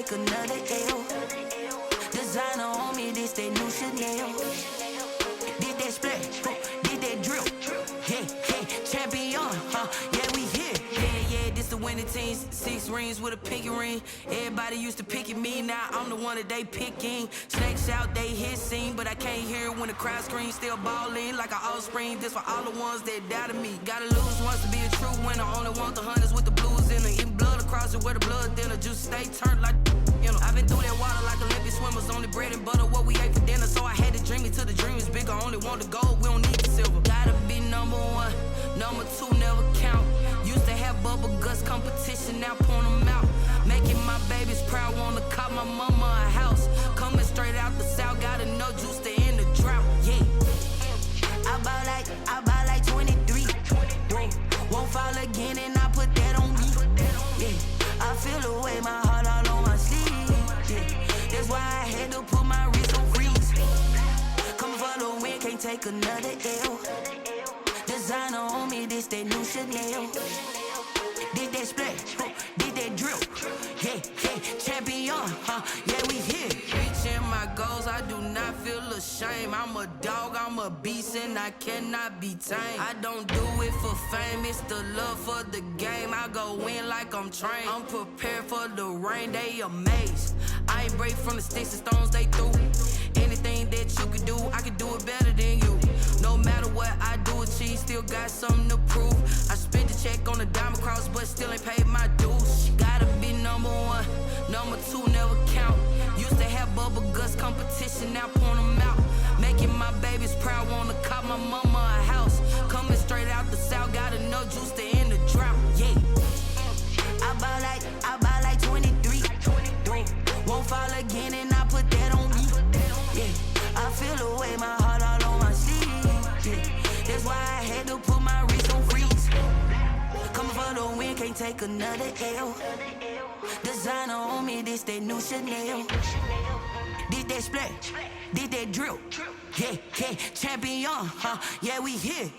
take another L. Designer on me, this that new Chanel. Did that splash, did that drill. Yeah, champion, yeah, we here. Yeah, this the winning teams. 6 rings with a pinky ring. Everybody used to pick at me, now I'm the one that they picking. Snakes out, they hit scene, but I can't hear it when the crowd screams. Still ballin' like an offspring. This for all the ones that doubted me. Gotta lose once to be a true winner. Only want the hunters with the blues in it. Eating blood across it where the blood thinner. Juice stay turned like you know. I've been through that water like Olympic swimmers. Only bread and butter, what we ate for dinner. So I had to dream it till the dream is bigger. Only want the gold, we don't need the silver. Gotta be number 1, number 2 never count. Used to have bubble guts competition, now point them out. Making my babies proud, wanna cop my mama a house. Coming straight out the south, gotta know juice to end the drought. Yeah, I buy like 23. Won't fall again and I put that on me. Yeah, I feel the way, my heart all on my sleeve. Yeah, that's why I had to put my wrist on freeze. Come for the win, can't take another L. Designer on me, this that new Chanel. Did that splash, did that drill. Yeah, champion, yeah, we here. Reaching my goals, I do not feel ashamed. I'm a dog, I'm a beast, and I cannot be tamed. I don't do it for fame, it's the love for the game. I go in like I'm trained. I'm prepared for the rain, they amazed. I ain't break from the sticks and stones they threw. Anything that you could do, I can do it better than you. No matter what I do, achieve, still got something to prove. I spent the check on the diamond cross, but still ain't paid my dues. Gotta be number 1, number 2 never count. Used to have bubble guts competition, now point them out. Making my babies proud, wanna cop my mama a house. Coming straight out the south, gotta know juice to end the drought. Yeah, I buy like 23. Won't fall again and I put that on me. Yeah, I feel the way, my heart all on my sleeve. Yeah, that's why I had to put my wrist on freeze. Coming for the win, can't take another L. Designer on me, this that new Chanel. Did that splash, did that drill. Yeah, champion, yeah, we here.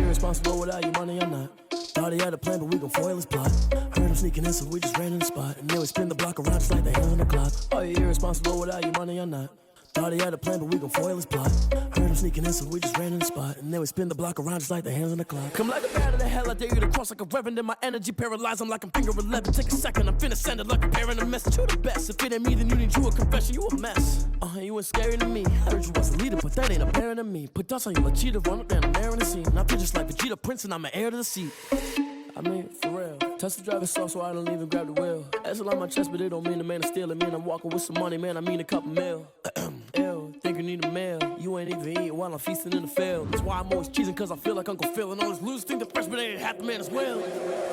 Responsible without your money or not. Thought he had a plan, but we gon' foil his plot. Heard him sneaking in, so we just ran in the spot. And then we spin the block around just like the hands on the clock. Are you irresponsible without your money or not? Thought he had a plan, but we gon' foil his plot. Heard him sneaking in, so we just ran in the spot. And then we spin the block around just like the hands on the clock. Come like a bat of the hell, I dare you to cross like a reverend. In my energy paralyzed, I'm like I'm finger 11. Take a second, I'm finna send it like a parent a message. You the best, if it ain't me, then you need you a confession. You a mess, you ain't scary to me. Heard you was a leader, but that ain't apparent to me. Put dust on you like cheetah, run up down the air in the scene. I feel just like Vegeta Prince and I'm an heir to the seat. I mean, for real. Touch the driver's soft so I don't even grab the wheel. That's on my chest, but it don't mean the man is stealing. Man, I'm walking with some money, man, I mean a couple mil. Ew, think you need a meal. You ain't even eating while I'm feasting in the field. That's why I'm always cheesing, cause I feel like Uncle Phil. And all this losers think the freshman ain't half the man as well.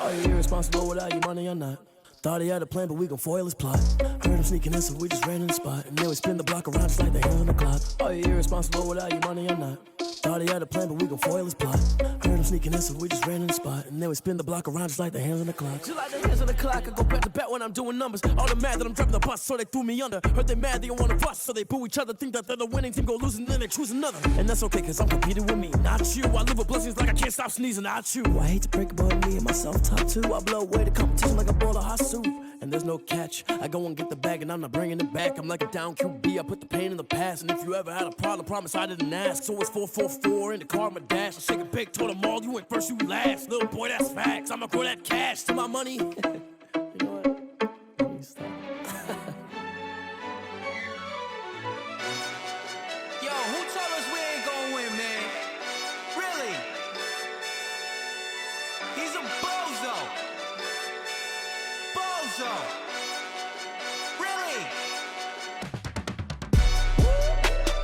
Are you irresponsible without your money or not? Thought he had a plan, but we gon' foil his plot. Heard him sneaking in, so we just ran in the spot. And then we spin the block around just like the hands on the clock. Are you irresponsible without your money or not? Thought he had a plan, but we gon' foil his plot. Heard him sneaking in, so we just ran in the spot. And then we spin the block around just like the hands on the clock. Just like the hands on the clock, I go back to back when I'm doing numbers. All the mad that I'm driving the bus, so they threw me under. Heard they mad, they don't wanna bust, so they boo each other. Think that they're the winning team, go losing, then they choose another. And that's okay, cause I'm competing with me, not you. I live with blessings like I can't stop sneezing, not you. I hate to break it, but me and myself top too. I blow away the competition like a bowl of hot soup. And there's no catch, I go and get the bag and I'm not bringing it back. I'm like a down QB, I put the pain in the past. And if you ever had a problem, promise I didn't ask. So it's 444 in the car, my dash. I shake a big, told them all, you went first, you last. Little boy, that's facts, I'ma grow that cash to my money. You know what? Let me stop. Yo, who told us we ain't gonna win, man? Really? He's a bozo. Bozo. Really?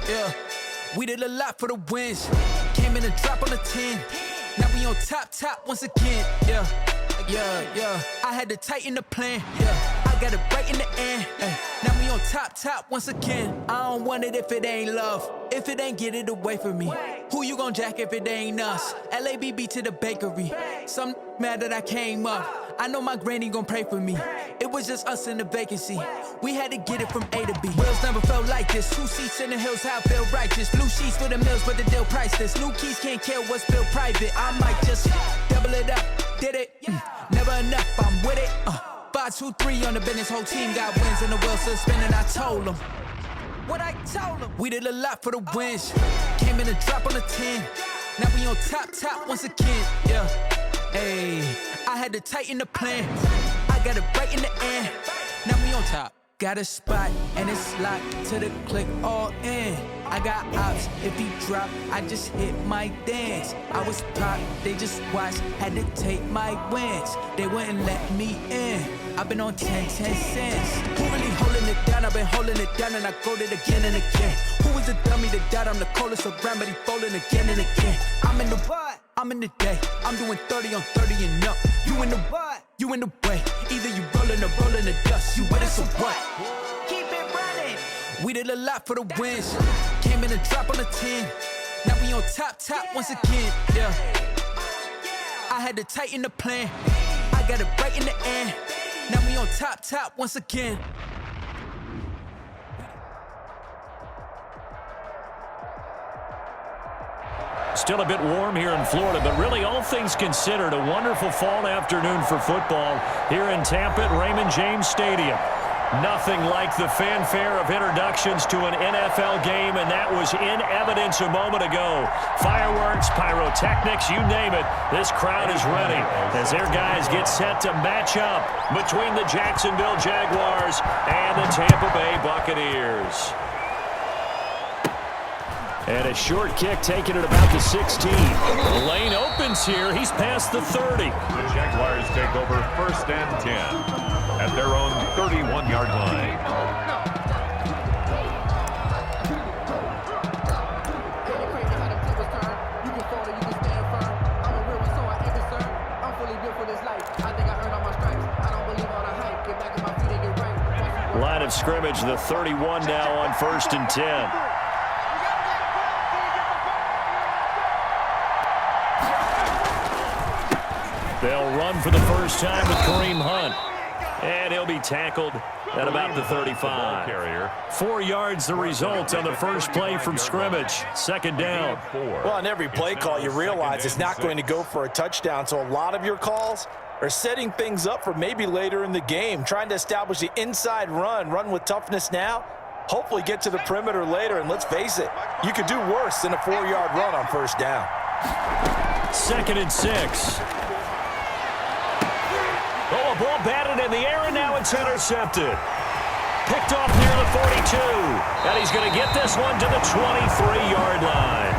Yeah. We did a lot for the wins. Came in and drop on the 10. Now we on top once again. Yeah. I had to tighten the plan. Yeah. I got it right in the end. Now we on top once again. I don't want it if it ain't love. If it ain't, get it away from me. Who you gon' jack if it ain't us? LABB to the bakery. Some mad that I came up. I know my granny gon' pray for me. It was just us in the vacancy. We had to get it from A to B. Wheels never felt like this. 2 seats in the hills, how I feel righteous. Blue sheets for the mills, but the deal priceless. New keys can't care what's built private. I might just double it up. Did it? Never enough, I'm with it. 5-2-3 on the business, whole team got wins and the wheels still spinning. I told them what I told them. We did a lot for the wins. Came in and drop on the 10. Now we on top once again. Yeah. Hey, I had to tighten the plan. I got it right in the end. Now we on top. Got a spot and it's locked to the click all in. I got ops, if he drop, I just hit my dance. I was pop, they just watched, had to take my wins. They wouldn't let me in. I've been on 10 cents. Who really holding it down? I've been holding it down and I go it again and again. Who was the dummy that died? I'm the coldest around, but he folding again and again. I'm in the what? I'm in the day. I'm doing 30 on 30 and up. You in the what? You in the way. Either you rolling or rolling the dust. You with us or what? Keep it running. We did a lot for the wins. Came in and drop on the 10. Now we on top once again. Yeah. I had to tighten the plan. I got it right in the end. Now we on top once again. Still a bit warm here in Florida, but really all things considered, a wonderful fall afternoon for football here in Tampa at Raymond James Stadium. Nothing like the fanfare of introductions to an NFL game, and that was in evidence a moment ago. Fireworks, pyrotechnics, you name it, this crowd is ready as their guys get set to match up between the Jacksonville Jaguars and the Tampa Bay Buccaneers. And a short kick taken at about the 16. The lane opens here. He's past the 30. The Jaguars take over 1st and 10 at their own 31-yard line. Line of scrimmage, the 31 now on 1st and 10. They'll run for the first time with Kareem Hunt. And he'll be tackled at about the 35. 4 yards the result on the first play from scrimmage. 2nd down. Well, on every play call, you realize it's not going to go for a touchdown. So a lot of your calls are setting things up for maybe later in the game, trying to establish the inside run with toughness now, hopefully get to the perimeter later. And let's face it, you could do worse than a 4-yard run on 1st down. 2nd and 6. Oh, a ball batted in the air, and now it's intercepted. Picked off near the 42. And he's going to get this one to the 23-yard line.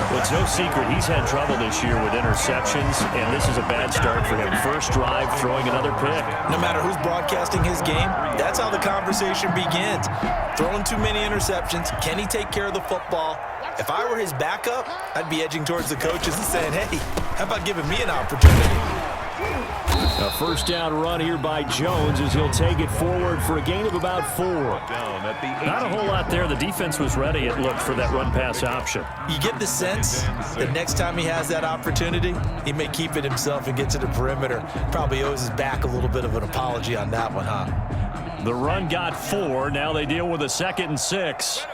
Well, it's no secret he's had trouble this year with interceptions, and this is a bad start for him. First drive, throwing another pick. No matter who's broadcasting his game, that's how the conversation begins. Throwing too many interceptions. Can he take care of the football? If I were his backup, I'd be edging towards the coaches and saying, hey, how about giving me an opportunity? A 1st down run here by Jones as he'll take it forward for a gain of about 4. Not a whole lot there. The defense was ready, it looked, for that run-pass option. You get the sense that next time he has that opportunity, he may keep it himself and get to the perimeter. Probably owes his back a little bit of an apology on that one, huh? The run got 4. Now they deal with a 2nd and 6.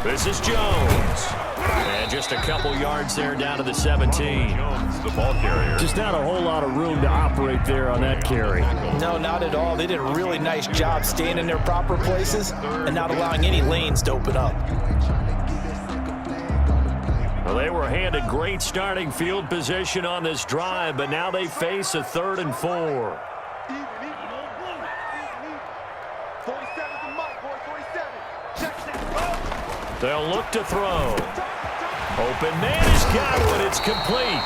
This is Jones. And just a couple yards there down to the 17. Jones, the ball carrier. Just not a whole lot of room to operate there on that carry. No, not at all. They did a really nice job staying in their proper places and not allowing any lanes to open up. Well, they were handed great starting field position on this drive, but now they face a 3rd and 4. They'll look to throw. Open man has got one. It's complete.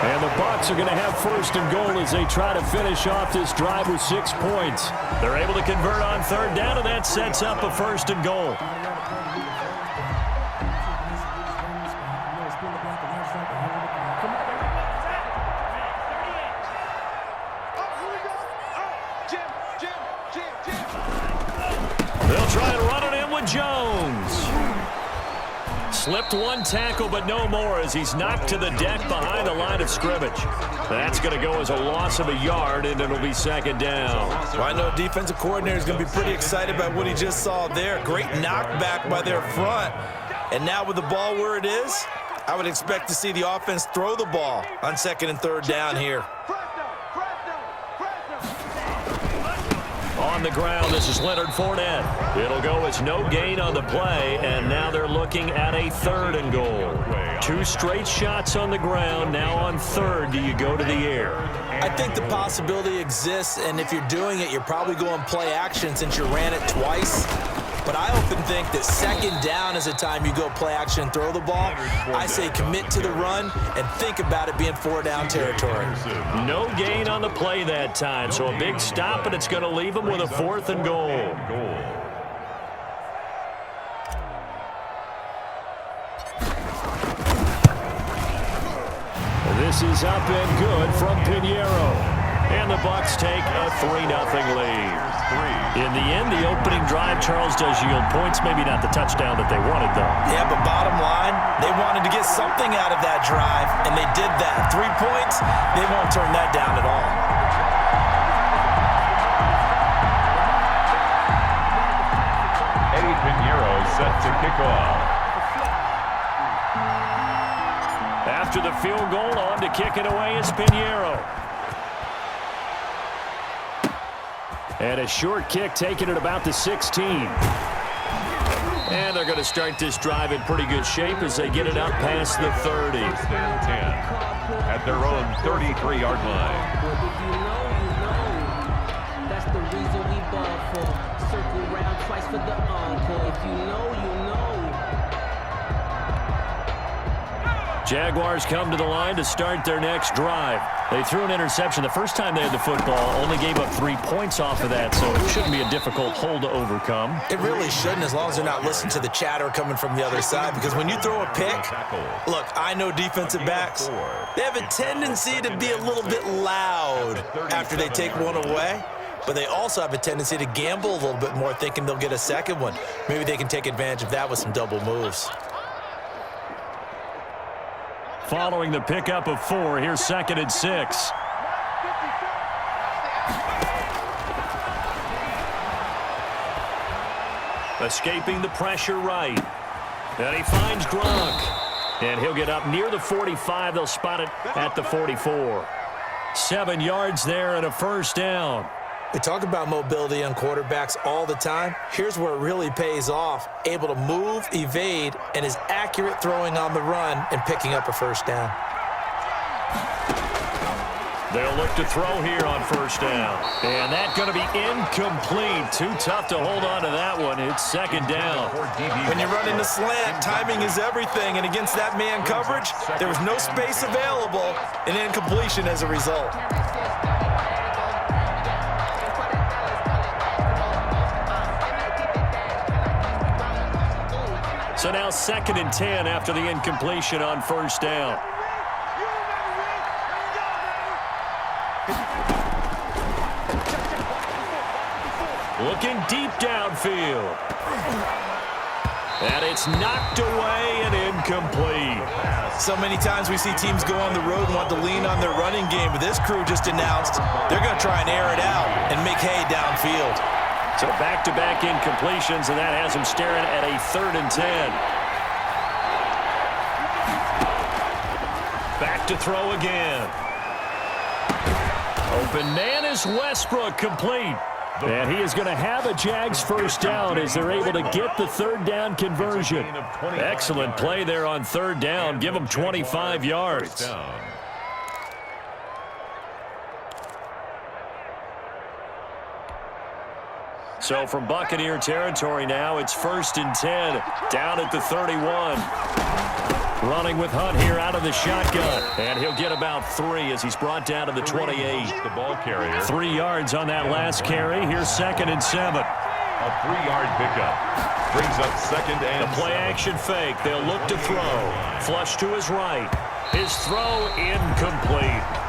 And the Bucs are going to have first and goal as they try to finish off this drive with 6 points. They're able to convert on third down, and that sets up a first and goal. They'll try and run it in with Jones. Slipped one tackle, but no more as he's knocked to the deck behind the line of scrimmage. That's going to go as a loss of a yard, and it'll be second down. Well, I know defensive coordinator is going to be pretty excited about what he just saw there. Great knockback by their front. And now with the ball where it is, I would expect to see the offense throw the ball on second and third down here. On the ground, this is Leonard Fournette. It'll go as no gain on the play, and now they're looking at a third and goal. 2 straight shots on the ground. Now on third, do you go to the air? I think the possibility exists, and if you're doing it, you're probably going play action since you ran it twice. But I often think that second down is a time you go play action and throw the ball. I say commit to the run and think about it being 4-down territory. No gain on the play that time, so a big stop, and it's going to leave them with a fourth and goal. This is up and good from Pinheiro. And the Bucs take a 3-0 lead. In the end, the opening drive, Charles, does yield points. Maybe not the touchdown that they wanted, though. Yeah, but bottom line, they wanted to get something out of that drive, and they did that. 3 points, they won't turn that down at all. Eddie Pinheiro set to kick off. After the field goal, on to kick it away is Pinheiro. And a short kick taken at about the 16. And they're going to start this drive in pretty good shape as they get it up past the 30. First and 10 at their own 33-yard line. That's the reason we ball for. Circle round twice for the encore. If you know, you know. Jaguars come to the line to start their next drive. They threw an interception the first time they had the football, only gave up 3 points off of that, so it shouldn't be a difficult hole to overcome. It really shouldn't, as long as they're not listening to the chatter coming from the other side, because when you throw a pick, look, I know defensive backs, they have a tendency to be a little bit loud after they take one away, but they also have a tendency to gamble a little bit more, thinking they'll get a second one. Maybe they can take advantage of that with some double moves. Following the pickup of 4, here's second and 6. Escaping the pressure right. And he finds Gronk. And he'll get up near the 45. They'll spot it at the 44. 7 yards there and a first down. We talk about mobility on quarterbacks all the time. Here's where it really pays off. Able to move, evade, and is accurate throwing on the run and picking up a first down. They'll look to throw here on first down. And that's going to be incomplete. Too tough to hold on to that one. It's second down. When you run into slant, timing is everything. And against that man coverage, there was no space available, and incompletion as a result. So now second and 10 after the incompletion on first down. Looking deep downfield. And it's knocked away and incomplete. So many times we see teams go on the road and want to lean on their running game, but this crew just announced they're going to try and air it out and make hay downfield. So back-to-back incompletions, and that has him staring at a third and 10. Back to throw again. Open man is Westbrook, complete. And he is going to have a Jags first down as they're able to get the third down conversion. Excellent play there on third down. Give them 25 yards. So from Buccaneer territory now, it's 1st and 10, down at the 31. Running with Hunt here out of the shotgun. And he'll get about 3 as he's brought down to the 28. The ball carrier. 3 yards on that last carry. Here's 2nd and 7. A 3-yard pickup. Brings up 2nd and The play action fake. They'll look to throw. Flush to his right. His throw incomplete.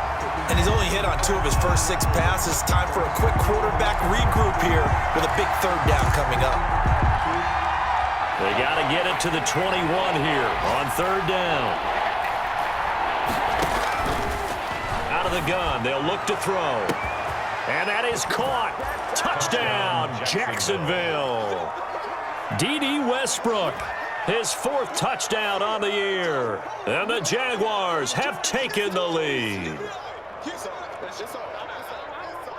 And he's only hit on 2 of his first 6 passes. Time for a quick quarterback regroup here with a big 3rd down coming up. They got to get it to the 21 here on 3rd down. Out of the gun, they'll look to throw. And that is caught. Touchdown, Jacksonville. D.D. Westbrook, his 4th touchdown on the year. And the Jaguars have taken the lead.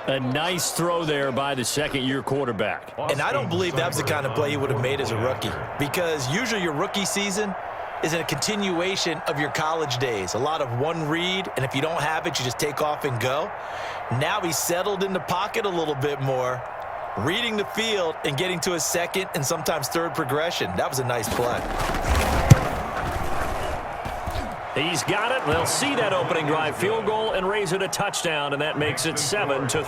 A nice throw there by the second-year quarterback. And I don't believe that was the kind of play he would have made as a rookie, because usually your rookie season is a continuation of your college days. A lot of one read, and if you don't have it, you just take off and go. Now he's settled in the pocket a little bit more, reading the field and getting to his 2nd and sometimes 3rd progression. That was a nice play. He's got it. They'll see that opening drive field goal and raise it a touchdown, and that makes it 7-3. 7.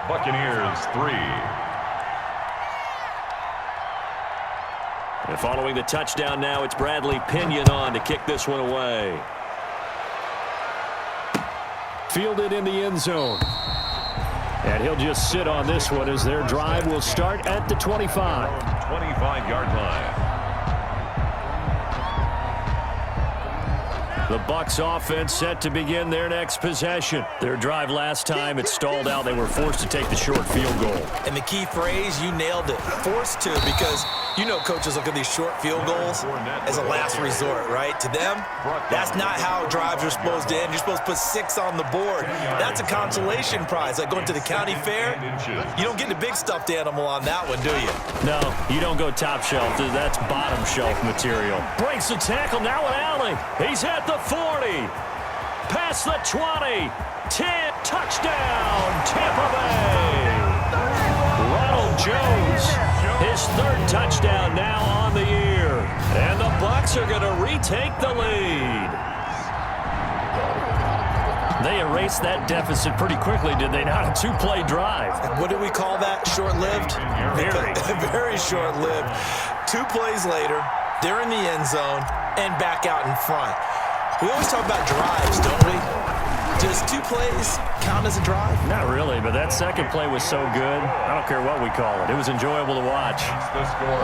Buccaneers 3. And following the touchdown now, it's Bradley Pinion on to kick this one away. Fielded in the end zone. And he'll just sit on this one as their drive will start at the 25. 25-yard line. The Bucs offense set to begin their next possession. Their drive last time, it stalled out. They were forced to take the short field goal. And the key phrase, you nailed it, forced to, because you know coaches look at these short field goals as a last resort, right? To them, that's not how drives are supposed to end. You're supposed to put 6 on the board. That's a consolation prize. Like going to the county fair, you don't get the big stuffed animal on that one, do you? No, you don't go top shelf. That's bottom shelf material. Breaks the tackle, now an alley. He's at the 40. Past the 20. 10. Touchdown, Tampa Bay. Ronald Jones, his 3rd touchdown now on the year. And the Bucs are going to retake the lead. They erased that deficit pretty quickly, did they not? A 2-play drive. What do we call that? Short-lived? Very. Very short-lived. 2 plays later, they're in the end zone and back out in front. We always talk about drives, don't we? Does 2 plays count as a drive? Not really, but that second play was so good. I don't care what we call it. It was enjoyable to watch.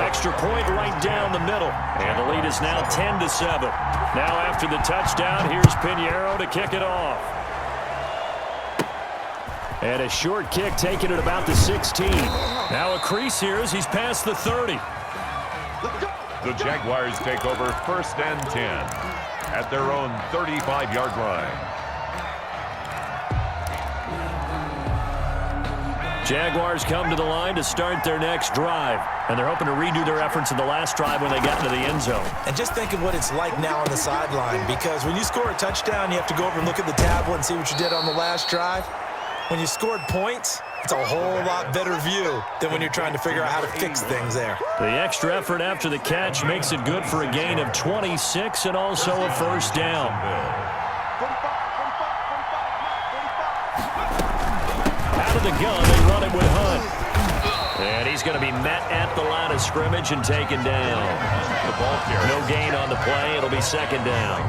Extra point right down the middle. And the lead is now 10-7. Now after the touchdown, here's Pinheiro to kick it off. And a short kick taken at about the 16. Now a crease here as he's past the 30. The Jaguars take over 1st and 10 at their own 35-yard line. Jaguars come to the line to start their next drive. And they're hoping to redo their efforts in the last drive when they got into the end zone. And just think of what it's like now on the sideline, because when you score a touchdown, you have to go over and look at the tablet and see what you did on the last drive. When you scored points, it's a whole lot better view than when you're trying to figure out how to fix things there. The extra effort after the catch makes it good for a gain of 26 and also a 1st down. Out of the gun, they run it with Hunt. And he's going to be met at the line of scrimmage and taken down. No gain on the play. It'll be 2nd down.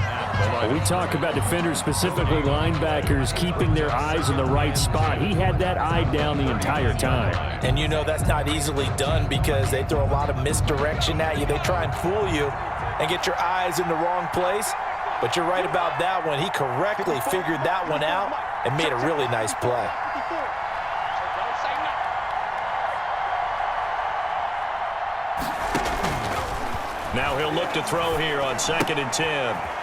We talk about defenders, specifically linebackers, keeping their eyes in the right spot. He had that eye down the entire time. And you know that's not easily done because they throw a lot of misdirection at you. They try and fool you and get your eyes in the wrong place. But you're right about that one. He correctly figured that one out and made a really nice play. Now he'll look to throw here on 2nd and 10.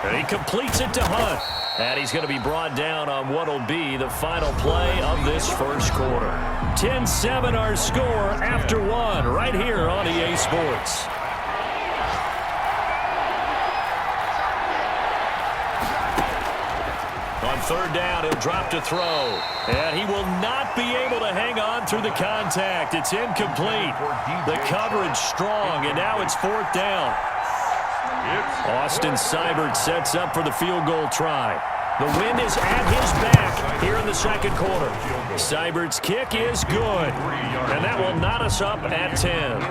And he completes it to Hunt. And he's going to be brought down on what will be the final play of this first quarter. 10-7 our score after 1 right here on EA Sports. On third down. He'll drop to throw. And he will not be able to hang on through the contact. It's incomplete. The coverage strong, and now it's fourth down. Austin Seibert sets up for the field goal try. The wind is at his back here in the second quarter. Seibert's kick is good, and that will knot us up at 10.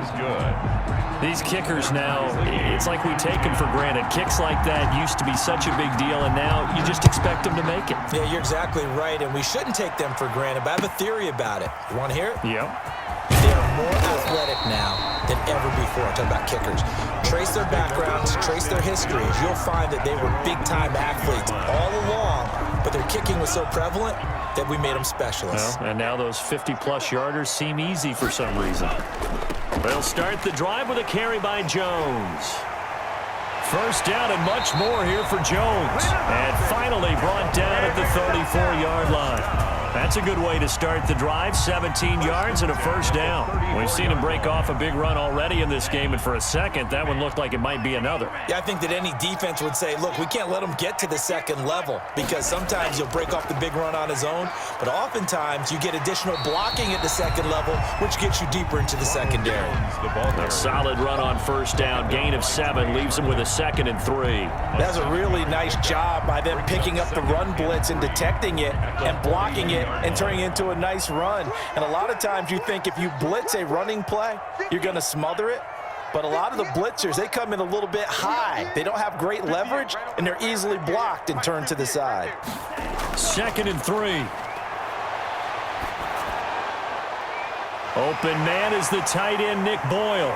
These kickers now, it's like we take them for granted. Kicks like that used to be such a big deal, and now you just expect them to make it. Yeah, you're exactly right, and we shouldn't take them for granted, but I have a theory about it. You want to hear it? Yep. They are more athletic now than ever before. I'm talking about kickers. Trace their backgrounds, trace their histories. You'll find that they were big-time athletes all along, but their kicking was so prevalent that we made them specialists. Well, and now those 50-plus yarders seem easy for some reason. They'll start the drive with a carry by Jones. First down and much more here for Jones. And finally brought down at the 34-yard line. That's a good way to start the drive. 17 yards and a first down. We've seen him break off a big run already in this game, and for a second, that one looked like it might be another. Yeah, I think that any defense would say, look, we can't let him get to the second level, because sometimes he'll break off the big run on his own, but oftentimes you get additional blocking at the second level, which gets you deeper into the secondary. A solid run on first down. Gain of 7 leaves him with a 2nd and 3. That's a really nice job by them picking up the run blitz and detecting it and blocking it and turning it into a nice run. And a lot of times you think if you blitz a running play, you're going to smother it. But a lot of the blitzers, they come in a little bit high. They don't have great leverage, and they're easily blocked and turned to the side. 2nd and 3. Open man is the tight end, Nick Boyle.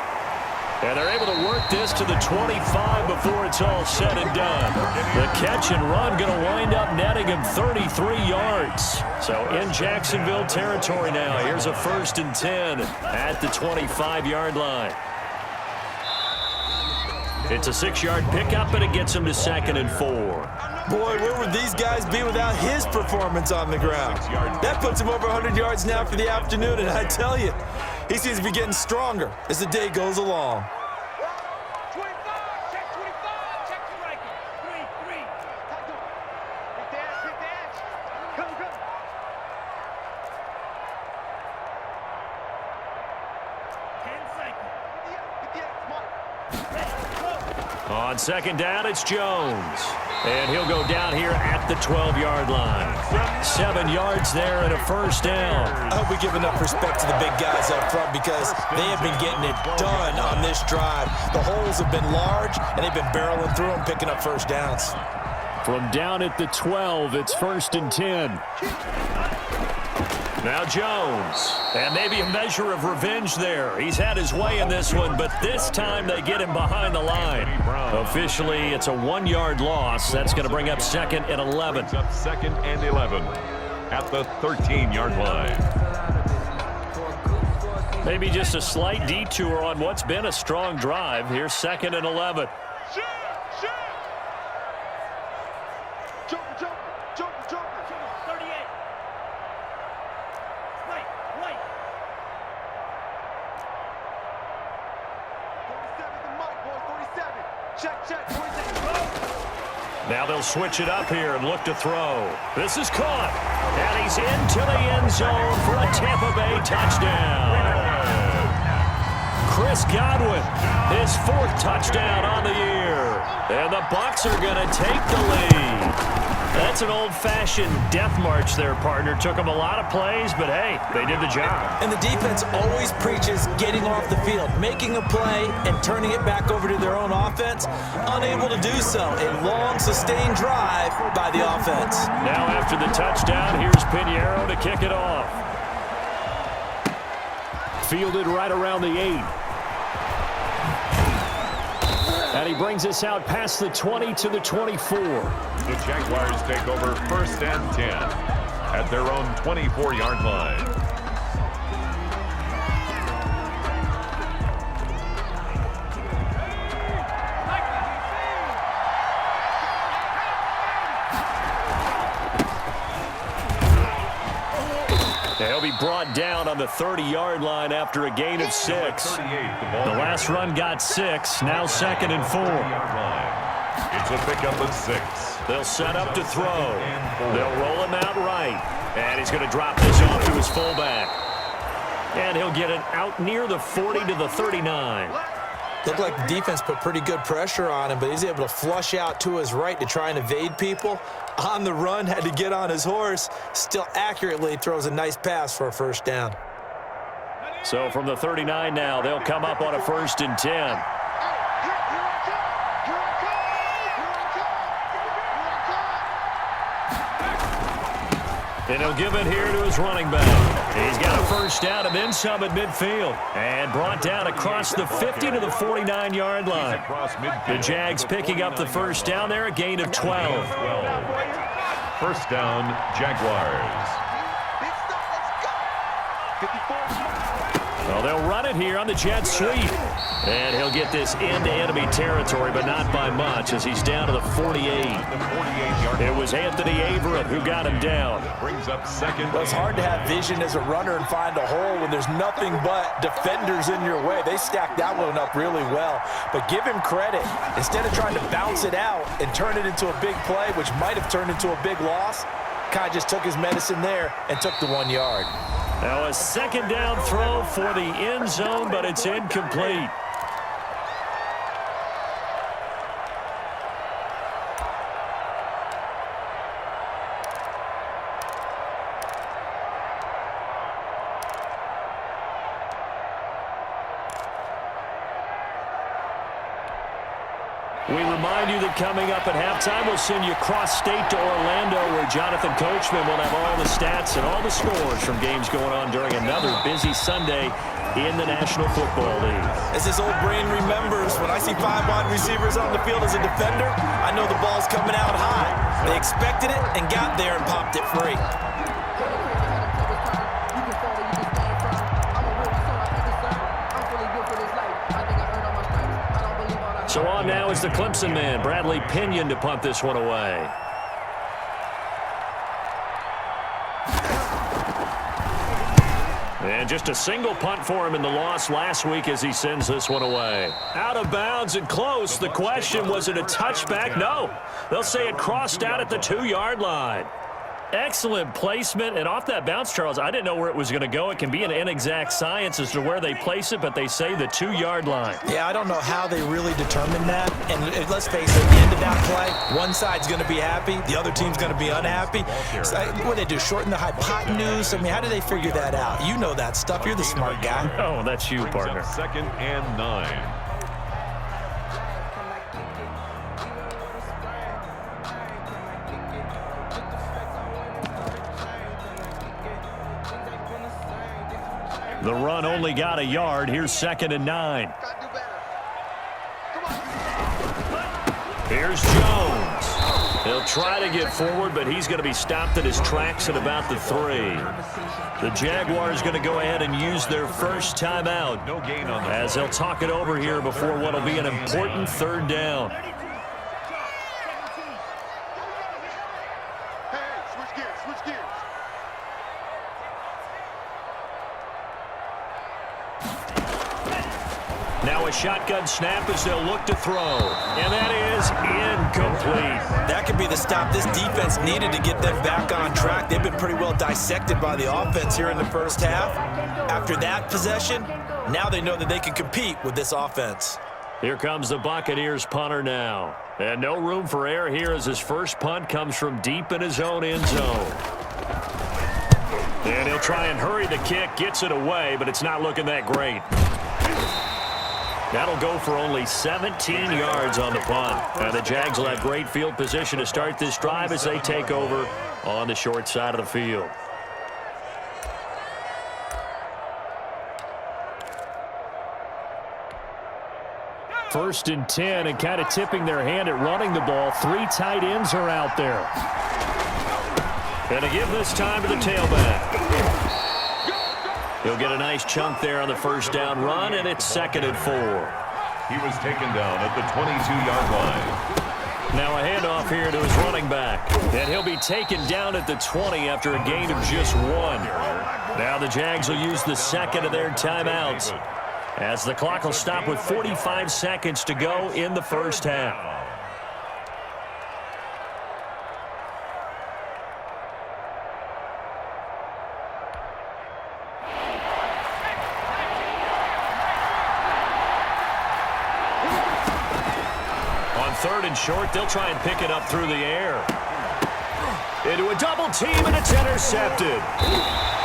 And they're able to work this to the 25 before it's all said and done. The catch and run going to wind up netting him 33 yards. So in Jacksonville territory now. Here's a 1st and 10 at the 25-yard line. It's a 6-yard pickup, and it gets him to 2nd and 4. Boy, where would these guys be without his performance on the ground? That puts him over 100 yards now for the afternoon, and I tell you, he seems to be getting stronger as the day goes along. On 2nd down, it's Jones. And he'll go down here at the 12-yard line. 7 yards there and a first down. I hope we give enough respect to the big guys up front, because they have been getting it done on this drive. The holes have been large, and they've been barreling through them, picking up first downs. From down at the 12, it's 1st and 10. Now Jones, and maybe a measure of revenge there. He's had his way in this one, but this time they get him behind the line. Officially, it's a 1-yard loss. That's going to bring up 2nd and 11. Brings up 2nd and 11 at the 13-yard line. Maybe just a slight detour on what's been a strong drive. Here's 2nd and 11. Now they'll switch it up here and look to throw. This is caught, and he's into the end zone for a Tampa Bay touchdown. Chris Godwin, his 4th touchdown on the year. And the Bucs are going to take the lead. That's an old-fashioned death march there, partner. Took them a lot of plays, but hey, they did the job. And the defense always preaches getting off the field, making a play, and turning it back over to their own offense. Unable to do so. A long, sustained drive by the offense. Now after the touchdown, here's Pinheiro to kick it off. Fielded right around the 8. And he brings us out past the 20 to the 24. The Jaguars take over 1st and 10 at their own 24-yard line. They'll be brought down on the 30-yard line after a gain of 6. The last run got 6, now 2nd and 4. It's a pickup of 6. They'll set up to throw. They'll roll him out right. And he's going to drop this off to his fullback. And he'll get it out near the 40 to the 39. Looked like the defense put pretty good pressure on him, but he's able to flush out to his right to try and evade people. On the run, had to get on his horse. Still accurately throws a nice pass for a first down. So from the 39 now, they'll come up on a 1st and 10. And he'll give it here to his running back. He's got a first down and then some at midfield. And brought down across the 50 to the 49-yard line. The Jags picking up the first down there, a gain of 12. First down, Jaguars. Well, they'll run it here on the jet sweep. And he'll get this into enemy territory, but not by much as he's down to the 48. It was Anthony Averett who got him down. Brings up second. Well, it's hard to have vision as a runner and find a hole when there's nothing but defenders in your way. They stacked that one up really well. But give him credit. Instead of trying to bounce it out and turn it into a big play, which might have turned into a big loss, kind of just took his medicine there and took the 1 yard. Now a second down throw for the end zone, but it's incomplete. We remind you that coming up at halftime, we'll send you cross-state to Orlando, where Jonathan Coachman will have all the stats and all the scores from games going on during another busy Sunday in the National Football League. As his old brain remembers, when I see 5 wide receivers on the field as a defender, I know the ball's coming out high. They expected it and got there and popped it free. So on now is the Clemson man, Bradley Pinion, to punt this one away. And just a single punt for him in the loss last week as he sends this one away. Out of bounds and close. The question, was it a touchback? No. They'll say it crossed out at the 2-yard line. Excellent placement, and off that bounce, Charles, I didn't know where it was going to go. It can be an inexact science as to where they place it, but they say the 2-yard line. Yeah, I don't know how they really determined that. And let's face it, at the end of that play, one side's going to be happy, the other team's going to be unhappy. So, what do they do, shorten the hypotenuse? I mean, how do they figure that out? You know that stuff. You're the smart guy. Oh, that's you, partner. Second and 9. The run only got a yard. Here's 2nd and 9. Here's Jones. He'll try to get forward, but he's going to be stopped at his tracks at about the 3. The Jaguars going to go ahead and use their first timeout as they'll talk it over here before what will be an important 3rd down. Now a shotgun snap as they'll look to throw. And that is incomplete. That could be the stop this defense needed to get them back on track. They've been pretty well dissected by the offense here in the first half. After that possession, now they know that they can compete with this offense. Here comes the Buccaneers punter now. And no room for error here as his first punt comes from deep in his own end zone. And he'll try and hurry the kick, gets it away, but it's not looking that great. That'll go for only 17 yards on the punt. And the Jags will have great field position to start this drive as they take over on the short side of the field. First and 10, and kind of tipping their hand at running the ball. 3 tight ends are out there. Going to give this time to the tailback. He'll get a nice chunk there on the first down run, and it's 2nd and 4. He was taken down at the 22-yard line. Now a handoff here to his running back. And he'll be taken down at the 20 after a gain of just 1. Now the Jags will use the 2nd of their timeouts as the clock will stop with 45 seconds to go in the first half. 3rd and short. They'll try and pick it up through the air. Into a double team, and it's intercepted.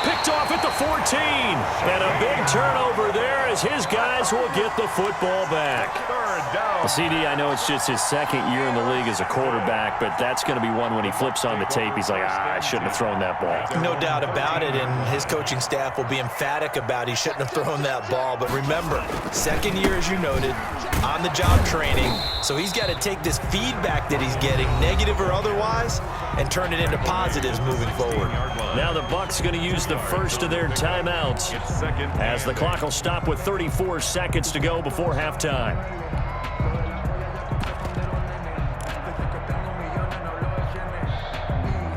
Picked off at the 14. And a big turnover there as his guys will get the football back. CD, I know it's just his 2nd year in the league as a quarterback, but that's going to be one when he flips on the tape. He's like, I shouldn't have thrown that ball. No doubt about it, and his coaching staff will be emphatic about he shouldn't have thrown that ball. But remember, 2nd year, as you noted, on-the-job training. So he's got to take this feedback that he's getting, negative or otherwise, and turn it into positives moving forward. Now the Bucs going to use the first of their timeouts as the clock will stop with 34 seconds to go before halftime.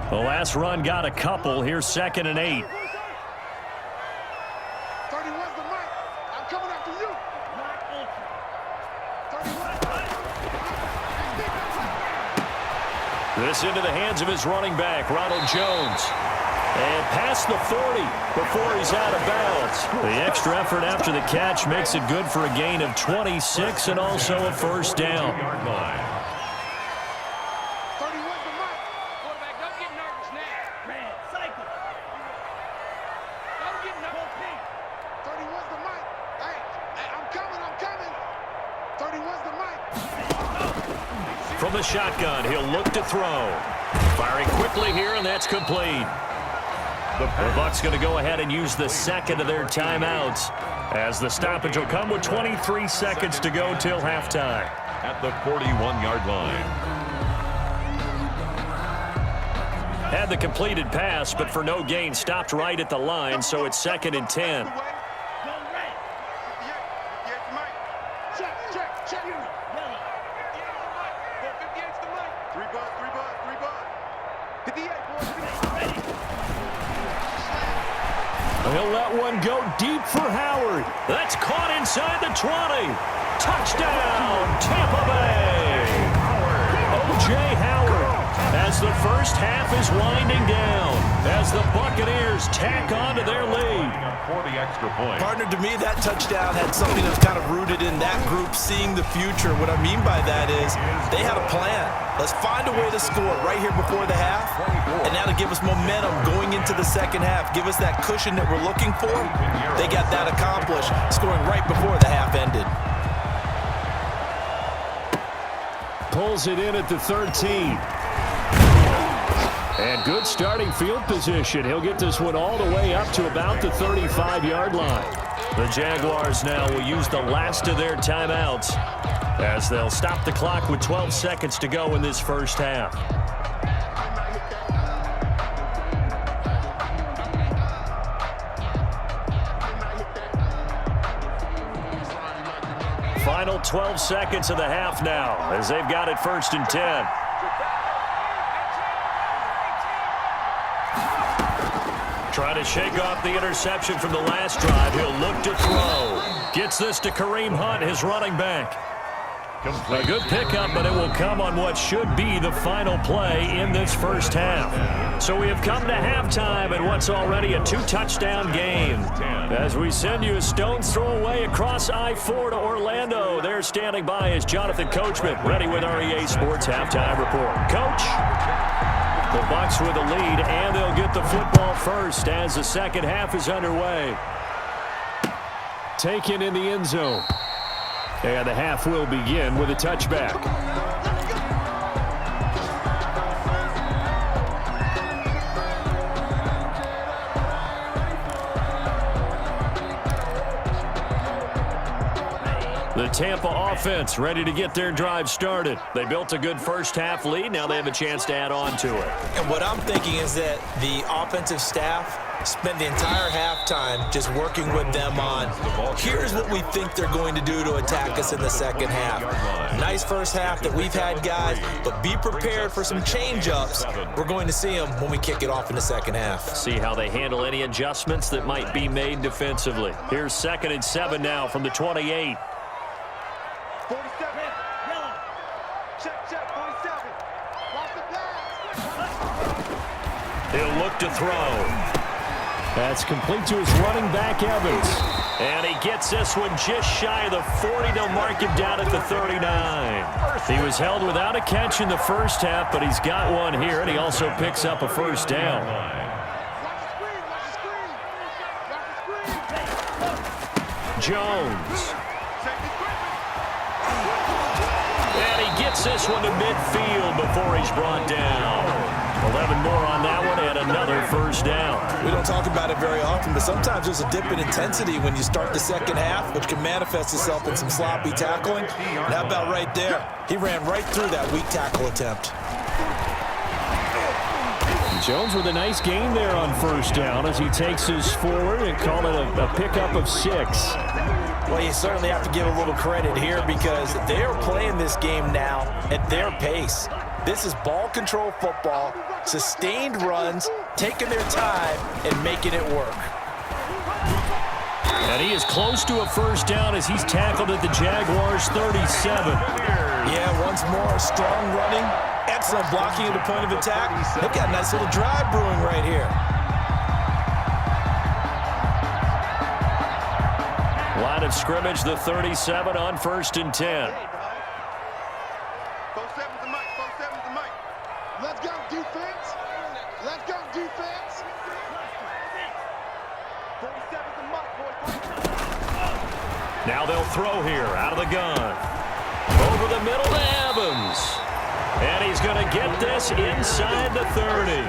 The last run got a couple. Here's 2nd and 8. 31's the mic. I'm coming after you. 31. This into the hands of his running back, Ronald Jones. And past the 40 before he's out of bounds. The extra effort after the catch makes it good for a gain of 26 and also a first down. From the shotgun, he'll look to throw. Firing quickly here, and that's complete. The Bucs going to go ahead and use the 2nd of their timeouts as the stoppage will come with 23 seconds to go till halftime. At the 41-yard line. Had the completed pass, but for no gain, stopped right at the line, so it's 2nd and 10. He'll let one go deep for Howard. That's caught inside the 20. Touchdown, Tampa Bay. O.J. Howard as the first half is winding down as the Buccaneers tack on to their lead. For the extra point. Partner, to me, that touchdown had something that was kind of rooted in that group seeing the future. What I mean by that is they had a plan. Let's find a way to score right here before the half, and now to give us momentum going into the second half, give us that cushion that we're looking for. They got that accomplished, scoring right before the half ended. Pulls it in at the 13. And good starting field position. He'll get this one all the way up to about the 35-yard line. The Jaguars now will use the last of their timeouts as they'll stop the clock with 12 seconds to go in this first half. Final 12 seconds of the half now as they've got it 1st and 10. Trying to shake off the interception from the last drive. He'll look to throw. Gets this to Kareem Hunt, his running back. A good pickup, but it will come on what should be the final play in this first half. So we have come to halftime in what's already a 2-touchdown game. As we send you a stone's throw away across I-4 to Orlando. There standing by is Jonathan Coachman, ready with our EA Sports Halftime Report. Coach? The Bucs with a lead, and they'll get the football first as the second half is underway. Taken in the end zone. And the half will begin with a touchback. The Tampa offense ready to get their drive started. They built a good first half lead. Now they have a chance to add on to it. And what I'm thinking is that the offensive staff spent the entire halftime just working with them on, here's what we think they're going to do to attack us in the second half. Nice first half that we've had, guys, but be prepared for some change-ups. We're going to see them when we kick it off in the second half. See how they handle any adjustments that might be made defensively. Here's 2nd and 7 now from the 28. 47. Yellow. Check, 47. Watch the pass. He'll look to throw. That's complete to his running back, Evans. And he gets this one just shy of the 40. They'll mark him down at the 39. He was held without a catch in the first half, but he's got one here, and he also picks up a first down. Jones. And he gets this one to midfield before he's brought down. 11 more on that one and another first down. We don't talk about it very often, but sometimes there's a dip in intensity when you start the second half, which can manifest itself in some sloppy tackling. And how about right there? He ran right through that weak tackle attempt. Jones with a nice gain there on first down as he takes us forward and call it a pickup of 6. Well, you certainly have to give a little credit here because they're playing this game now at their pace. This is ball control football, sustained runs, taking their time and making it work. And he is close to a first down as he's tackled at the Jaguars' 37. Yeah, once more, strong running, excellent blocking at the point of attack. They've got a nice little drive brewing right here. Line of scrimmage, the 37 on 1st and 10. Let's go, defense. Let's go, defense. 47's the mark, boys. Now they'll throw here out of the gun. Over the middle to Evans. And he's going to get this inside the 30.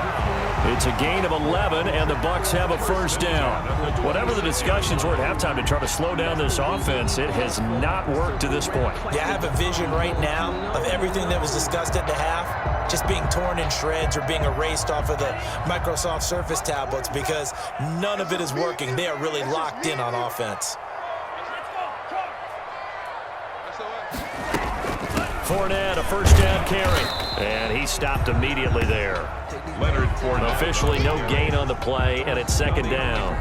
It's a gain of 11, and the Bucs have a first down. Whatever the discussions were at halftime to try to slow down this offense, it has not worked to this point. Yeah, I have a vision right now of everything that was discussed at the half just being torn in shreds or being erased off of the Microsoft Surface tablets because none of it is working. They are really locked in on offense. Fournette, a first down carry. And he stopped immediately there. Leonard Fournette. Officially no gain on the play, and it's second down.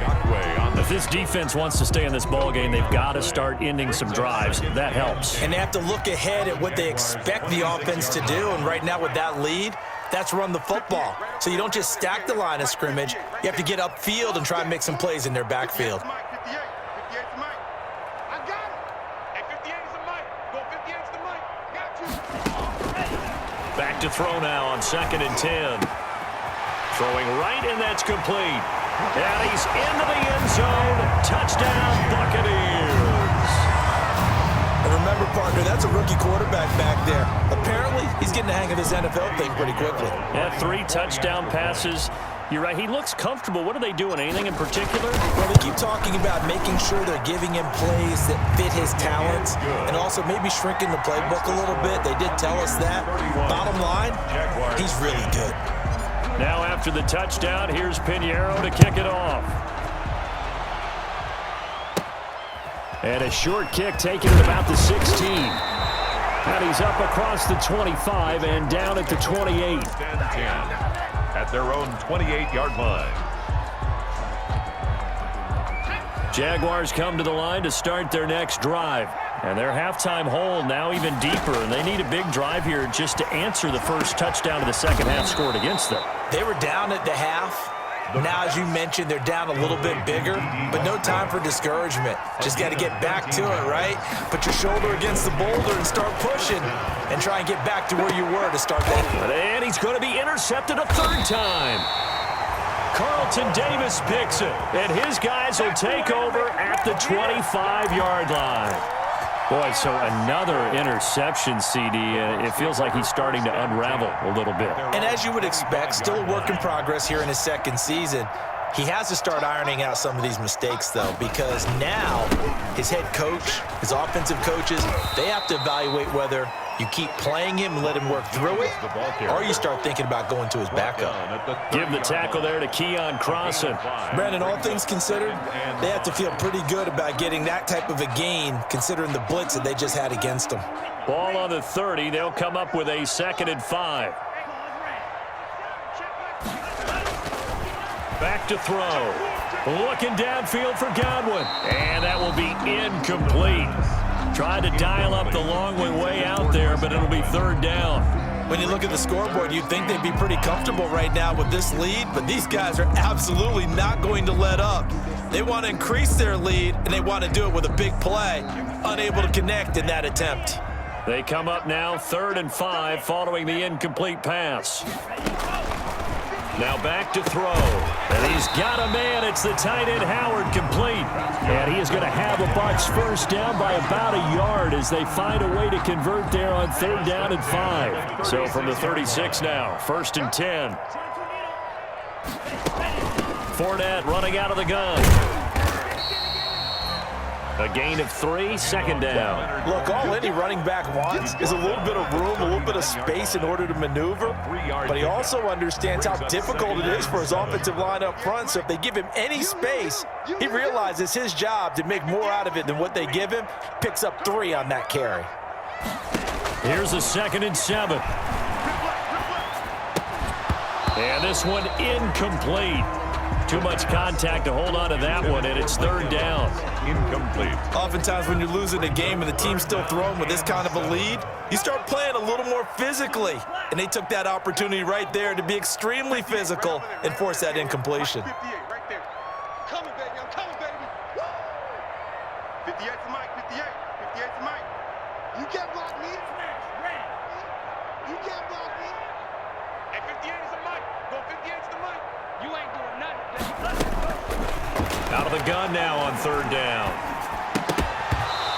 If this defense wants to stay in this ball game, they've got to start ending some drives. That helps. And they have to look ahead at what they expect the offense to do. And right now with that lead, that's run the football. So you don't just stack the line of scrimmage. You have to get upfield and try and make some plays in their backfield. Back to throw now on 2nd and 10. Throwing right, and that's complete. And he's into the end zone. Touchdown, Buccaneers. And remember, partner, that's a rookie quarterback back there. Apparently, he's getting the hang of this NFL thing pretty quickly. Yeah, 3 touchdown passes. You're right, he looks comfortable. What are they doing? Anything in particular? Well, they keep talking about making sure they're giving him plays that fit his talents and also maybe shrinking the playbook a little bit. They did tell us that. Bottom line, he's really good. Now after the touchdown, here's Pinheiro to kick it off. And a short kick taken at about the 16. And he's up across the 25 and down at the 28. At their own 28-yard line. Jaguars come to the line to start their next drive. And their halftime hole now even deeper, and they need a big drive here just to answer the first touchdown of the second half scored against them. They were down at the half. Now, as you mentioned, they're down a little bit bigger, but no time for discouragement. Just got to get back to it, right? Put your shoulder against the boulder and start pushing and try and get back to where you were to start that. And he's going to be intercepted a 3rd time. Carlton Davis picks it, and his guys will take over at the 25-yard line. Boy, so another interception, CD, and it feels like he's starting to unravel a little bit. And as you would expect, still a work in progress here in his second season. He has to start ironing out some of these mistakes, though, because now his head coach, his offensive coaches, they have to evaluate whether you keep playing him and let him work through it, or you start thinking about going to his backup. Give the tackle there to Keon Crossan. Brandon, all things considered, they have to feel pretty good about getting that type of a gain, considering the blitz that they just had against them. Ball on the 30. They'll come up with a 2nd and 5. Back to throw. Looking downfield for Godwin. And that will be incomplete. Tried to dial up the long way out there, but it'll be 3rd down. When you look at the scoreboard, you'd think they'd be pretty comfortable right now with this lead, but these guys are absolutely not going to let up. They want to increase their lead, and they want to do it with a big play. Unable to connect in that attempt. They come up now 3rd and 5 following the incomplete pass. Now back to throw. And he's got a man. It's the tight end Howard, complete. And he is going to have a Bucs first down by about a yard as they find a way to convert there on 3rd down and 5. So from the 36 now, 1st and 10. Fournette running out of the gun. A gain of 3, 2nd down. Look, all any running back wants is a little bit of room, a little bit of space in order to maneuver. But he also understands how difficult it is for his offensive line up front. So if they give him any space, he realizes his job to make more out of it than what they give him. Picks up 3 on that carry. Here's a 2nd and 7. And this one incomplete. Too much contact to hold on to that one, and it's 3rd down. Incomplete. Oftentimes when you're losing a game and the team's still throwing with this kind of a lead, you start playing a little more physically. And they took that opportunity right there to be extremely physical and force that incompletion. 58 right there. Coming, baby. I'm coming, baby. 58's the mic. 58. 58's the mic. You can't block me. You can't block me. And 58 is the mic. Go 58's the mic. You ain't doing nothing. Out of the gun now on 3rd down.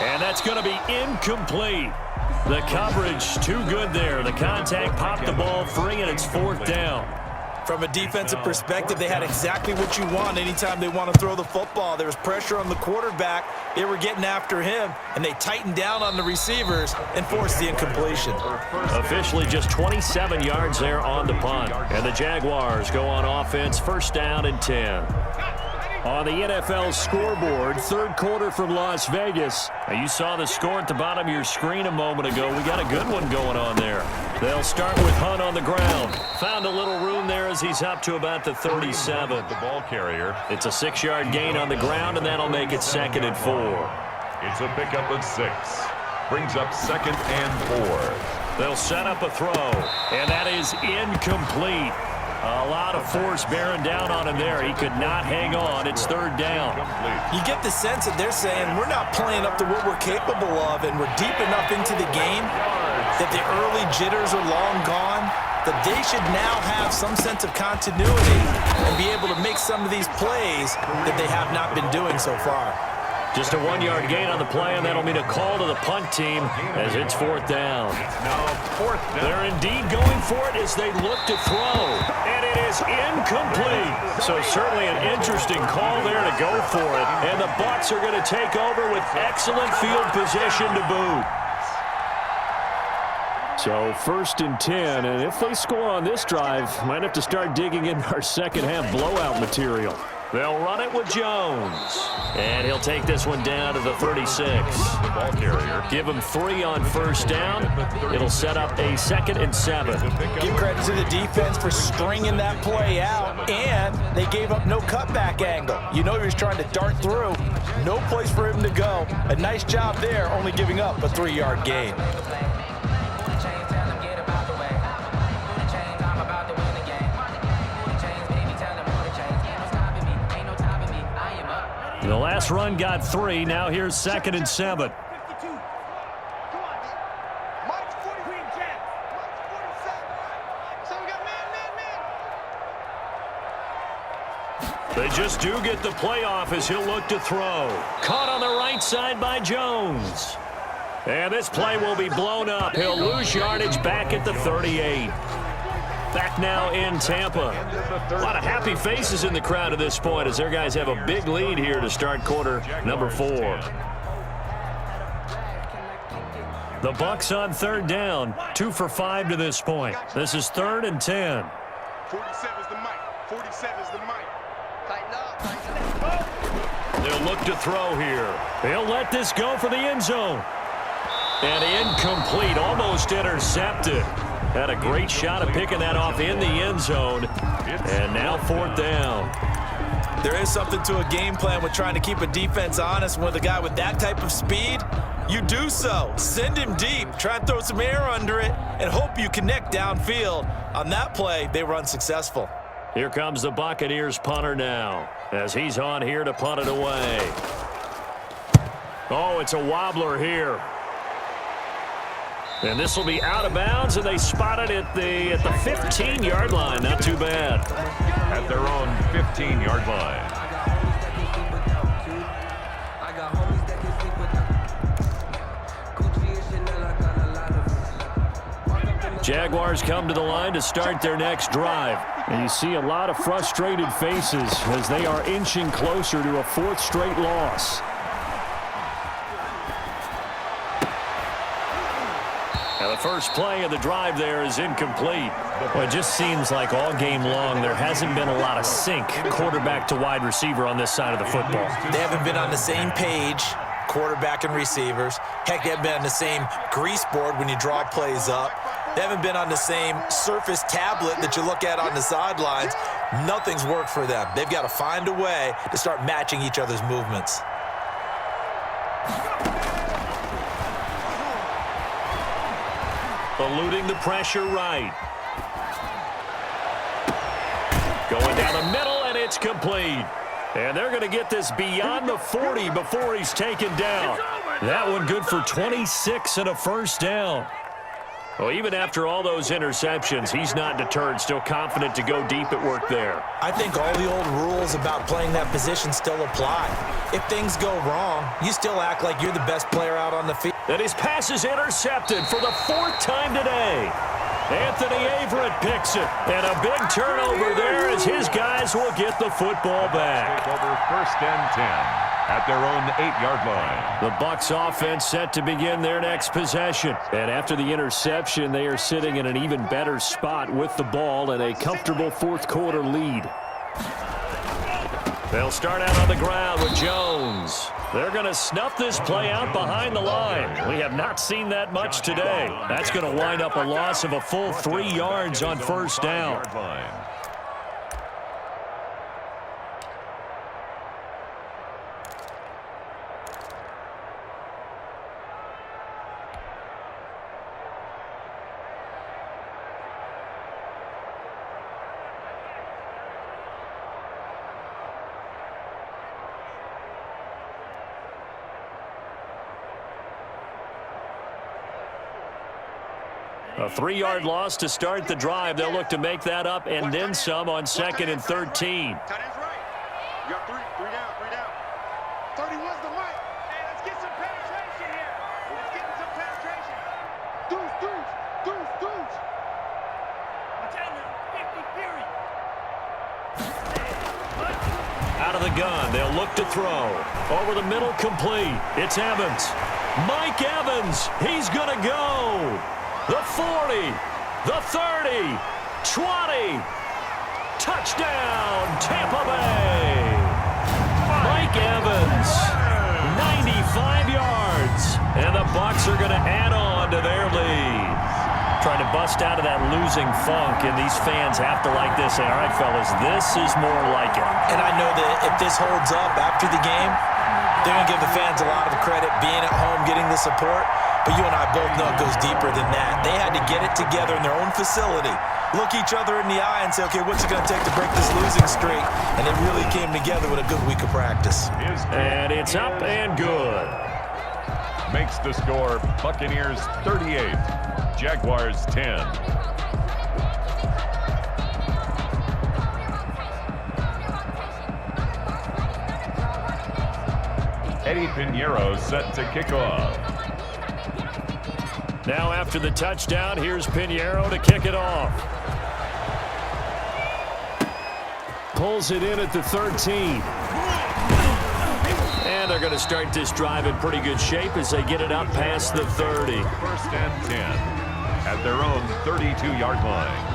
And that's going to be incomplete. The coverage too good there. The contact popped the ball free, and it's 4th down. From a defensive perspective, they had exactly what you want anytime they want to throw the football. There was pressure on the quarterback. They were getting after him, and they tightened down on the receivers and forced the incompletion. Officially just 27 yards there on the punt. And the Jaguars go on offense, 1st down and 10. On the NFL scoreboard, 3rd quarter from Las Vegas. Now, you saw the score at the bottom of your screen a moment ago. We got a good one going on there. They'll start with Hunt on the ground. Found a little room there as he's up to about the 37. The ball carrier. It's a 6-yard gain on the ground, and that'll make it 2nd and 4. It's a pickup of 6. Brings up 2nd and 4. They'll set up a throw, and that is incomplete. A lot of force bearing down on him there. He could not hang on. It's 3rd down. You get the sense that they're saying we're not playing up to what we're capable of, and we're deep enough into the game that the early jitters are long gone, that they should now have some sense of continuity and be able to make some of these plays that they have not been doing so far. Just a 1-yard gain on the play, and that'll mean a call to the punt team as it's 4th down. Now 4th down. They're indeed going for it as they look to throw, and it is incomplete. So certainly an interesting call there to go for it, and the Bucs are going to take over with excellent field position to boot. So 1st and 10, and if they score on this drive, might have to start digging in our second-half blowout material. They'll run it with Jones. And he'll take this one down to the 36. The ball carrier. Give him 3 on 1st down. It'll set up a 2nd and 7. Give credit to the defense for stringing that play out, and they gave up no cutback angle. You know he was trying to dart through. No place for him to go. A nice job there, only giving up a 3-yard gain. The last run got 3. Now here's 2nd and 7. They just do get the play off as he'll look to throw. Caught on the right side by Jones. And this play will be blown up. He'll lose yardage back at the 38. Back now in Tampa. A lot of happy faces in the crowd at this point as their guys have a big lead here to start quarter number 4. The Bucs on 3rd down. 2 for 5 to this point. This is 3rd and 10. 47's the mic. 47's the mic. Tighten up. They'll look to throw here. They'll let this go for the end zone. And incomplete. Almost intercepted. Had a great shot at picking that off in the end zone. And now 4th down. There is something to a game plan with trying to keep a defense honest. With a guy with that type of speed, you do so. Send him deep. Try and throw some air under it and hope you connect downfield. On that play, they were unsuccessful. Here comes the Buccaneers punter now. as he's on here to punt it away. Oh, it's a wobbler here. And this will be out of bounds, and they spot it at the 15-yard line. Not too bad. At their own 15-yard line. Jaguars come to the line to start their next drive. And you see a lot of frustrated faces as they are inching closer to a fourth straight loss. Now the first play of the drive there is incomplete. Well, it just seems like all game long there hasn't been a lot of sync quarterback to wide receiver on this side of the football. They haven't been on the same page, quarterback and receivers. Heck, they haven't been on the same grease board when you draw plays up. They haven't been on the same surface tablet that you look at on the sidelines. Nothing's worked for them. They've got to find a way to start matching each other's movements. Eluding the pressure right. Going down the middle, and it's complete. And they're going to get this beyond the 40 before he's taken down. That one good for 26 and a first down. Well, even after all those interceptions, he's not deterred, still confident to go deep at work there. I think all the old rules about playing that position still apply. If things go wrong, you still act like you're the best player out on the field. And his pass is intercepted for the 4th time today. Anthony Averett picks it. And a big turnover there as his guys will get the football back. Take over 1st and 10 at their own 8-yard line. The Bucs offense set to begin their next possession. And after the interception, they are sitting in an even better spot with the ball and a comfortable fourth quarter lead. They'll start out on the ground with Jones. They're going to snuff this play out behind the line. We have not seen that much today. That's going to wind up a loss of a full 3 yards on first down. A 3-yard loss to start the drive. They'll look to make that up and then some on 2nd and 13. Tight end's right. You got three down. 31's the mic. Hey, let's get some penetration here. Let's get some penetration. Deuce. Out of the gun, they'll look to throw. Over the middle, complete. It's Evans. Mike Evans, he's going to go. The 40, the 30, 20. Touchdown, Tampa Bay. Mike Evans, 95 yards. And the Bucs are going to add on to their lead. Trying to bust out of that losing funk, and these fans have to like this. All right, fellas, this is more like it. And I know that if this holds up after the game, they're going to give the fans a lot of credit being at home, getting the support. But you and I both know it goes deeper than that. They had to get it together in their own facility, look each other in the eye and say, okay, what's it going to take to break this losing streak? And it really came together with a good week of practice. And it's up and good. Makes the score Buccaneers 38, Jaguars 10. Eddie Pinheiro set to kick off. Now after the touchdown, here's Pinheiro to kick it off. Pulls it in at the 13. And they're going to start this drive in pretty good shape as they get it up past the 30. 1st and 10 at their own 32-yard line.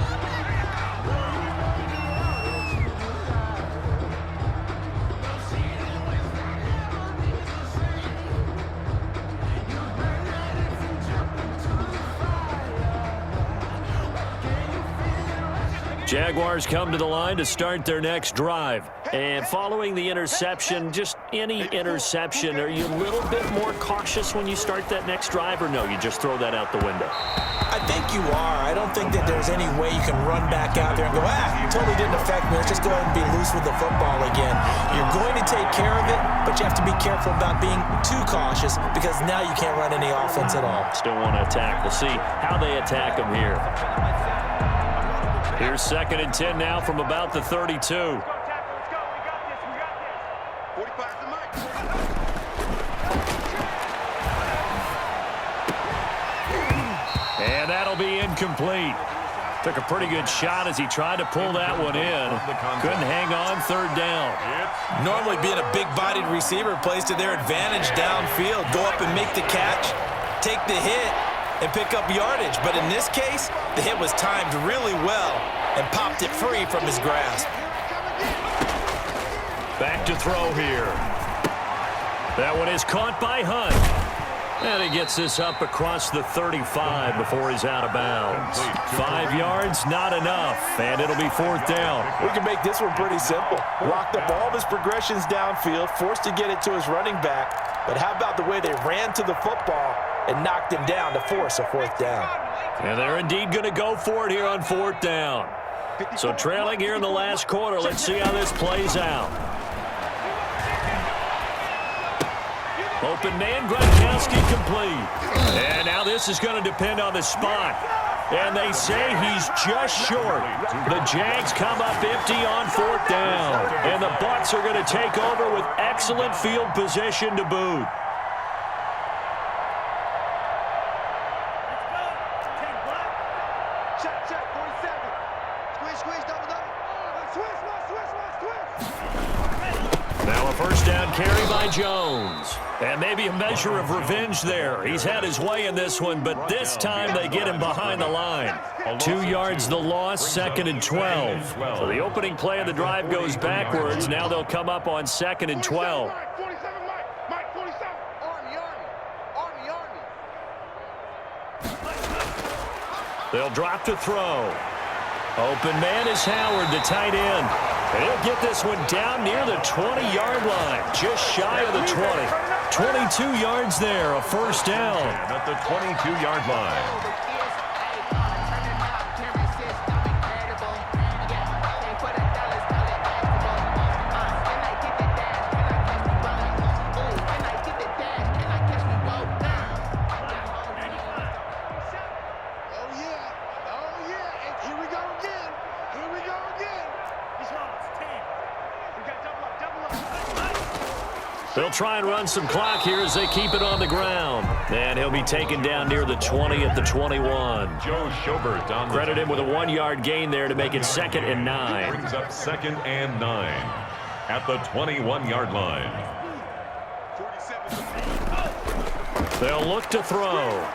Jaguars come to the line to start their next drive. And following the interception, just any interception, are you a little bit more cautious when you start that next drive, or no, you just throw that out the window? I think you are. I don't think that there's any way you can run back out there and go, totally didn't affect me. Let's just go ahead and be loose with the football again. You're going to take care of it, but you have to be careful about being too cautious because now you can't run any offense at all. Still want to attack. We'll see how they attack them here. Here's 2nd and 10 now from about the 32. And that'll be incomplete. Took a pretty good shot as he tried to pull that one in. Couldn't hang on 3rd down. Normally being a big-bodied receiver plays to their advantage downfield. Go up and make the catch, take the hit, and pick up yardage. But in this case, the hit was timed really well and popped it free from his grasp. Back to throw here. That one is caught by Hunt. And he gets this up across the 35 before he's out of bounds. 5 yards, not enough, and it'll be 4th down. We can make this one pretty simple. Locked up all of his progressions downfield, forced to get it to his running back. But how about the way they ran to the football and knocked him down to force a 4th down? And they're indeed going to go for it here on 4th down. So trailing here in the last quarter, let's see how this plays out. Open man, Gronkowski complete. And now this is going to depend on the spot. And they say he's just short. The Jags come up empty on 4th down. And the Bucs are going to take over with excellent field position to boot. Now a 1st down carry by Jones. And maybe a measure of revenge there. He's had his way in this one, but this time they get him behind the line. 2 yards the loss, 2nd and 12. So the opening play of the drive goes backwards. Now they'll come up on 2nd and 12. They'll drop to throw. Open man is Howard, the tight end. And he'll get this one down near the 20-yard line, just shy of the 20. 22 yards there, a 1st down. At the 22-yard line. They'll try and run some clock here as they keep it on the ground. And he'll be taken down near the 20 at the 21. Joe Schobert on the Credit him with a 1-yard gain there to make it 2nd and 9. Brings up 2nd and 9 at the 21-yard line. They'll look to throw.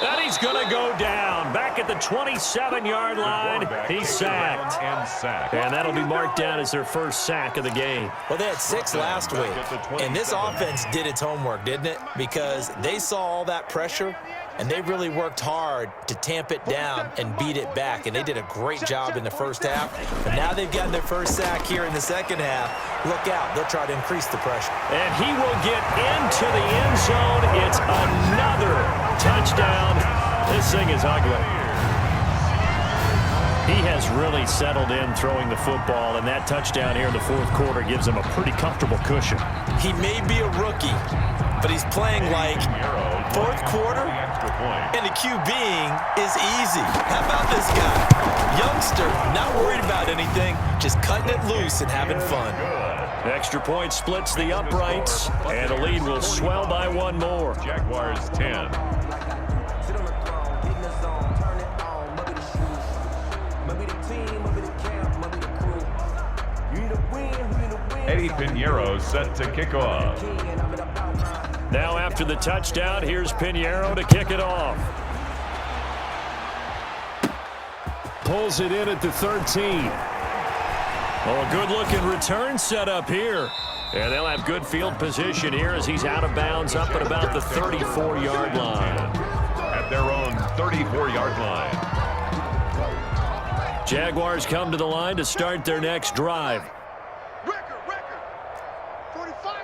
And he's going to go down. Back at the 27-yard line, he's sacked. And that'll be marked down as their 1st sack of the game. Well, they had 6 last week, and this offense did its homework, didn't it? Because they saw all that pressure, and they really worked hard to tamp it down and beat it back, and they did a great job in the 1st half. But now they've gotten their 1st sack here in the 2nd half. Look out. They'll try to increase the pressure. And he will get into the end zone. It's another touchdown. This thing is ugly. He has really settled in throwing the football, and that touchdown here in the 4th quarter gives him a pretty comfortable cushion. He may be a rookie, but he's playing like 4th quarter, and the QBing is easy. How about this guy? Youngster, not worried about anything, just cutting it loose and having fun. Extra point splits the uprights, and the lead will swell by 1 more. Jaguars 10. Eddie Pinheiro set to kick off. Now after the touchdown, here's Pinheiro to kick it off. Pulls it in at the 13. Oh, a good-looking return set up here. And they'll have good field position here as he's out of bounds up at about the 34-yard line. At their own 34-yard line. Jaguars come to the line to start their next drive. Record. 45.